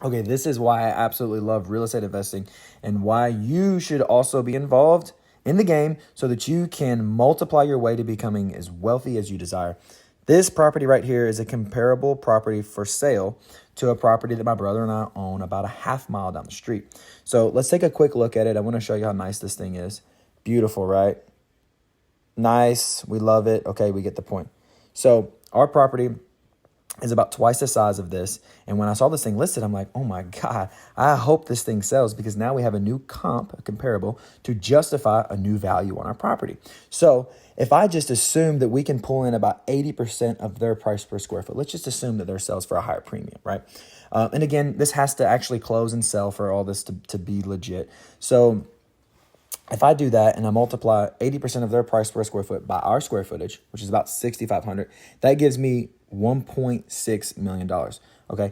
Okay, this is why I absolutely love real estate investing and why you should also be involved in the game so that you can multiply your way to becoming as wealthy as you desire. This property right here is a comparable property for sale to a property that my brother and I own about a half mile down the street. So let's take a quick look at it. I want to show you how nice this thing is. Beautiful, right? Nice. We love it. Okay, we get the point. So our property is about twice the size of this. And when I saw this thing listed, I'm like, oh my God, I hope this thing sells because now we have a new comp, a comparable, to justify a new value on our property. So if I just assume that we can pull in about 80% of their price per square foot, let's just assume that their sells for a higher premium, right? And again, this has to actually close and sell for all this to be legit. So if I do that and I multiply 80% of their price per square foot by our square footage, which is about 6,500, that gives me $1.6 million. Okay.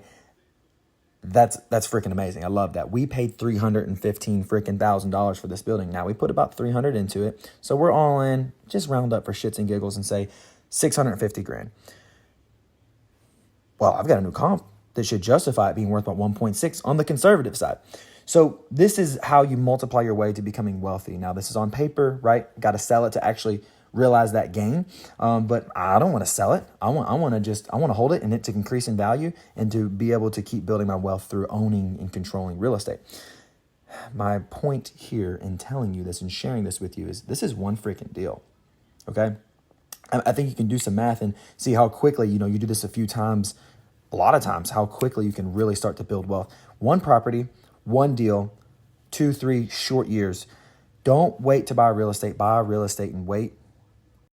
That's freaking amazing. I love that. We paid $315,000 for this building. Now we put about 300 into it. So we're all in, just round up for shits and giggles and say 650 grand. Well, I've got a new comp that should justify it being worth about 1.6 on the conservative side. So this is how you multiply your way to becoming wealthy. Now this is on paper, right? Got to sell it to actually realize that gain. But I don't want to sell it. I want to hold it and it to increase in value and to be able to keep building my wealth through owning and controlling real estate. My point here in telling you this and sharing this with you is this is one freaking deal. Okay. I think you can do some math and see how quickly, you do this a few times, a lot of times, how quickly you can really start to build wealth. One property, one deal, 2-3 short years. Don't wait to buy real estate. Buy real estate and wait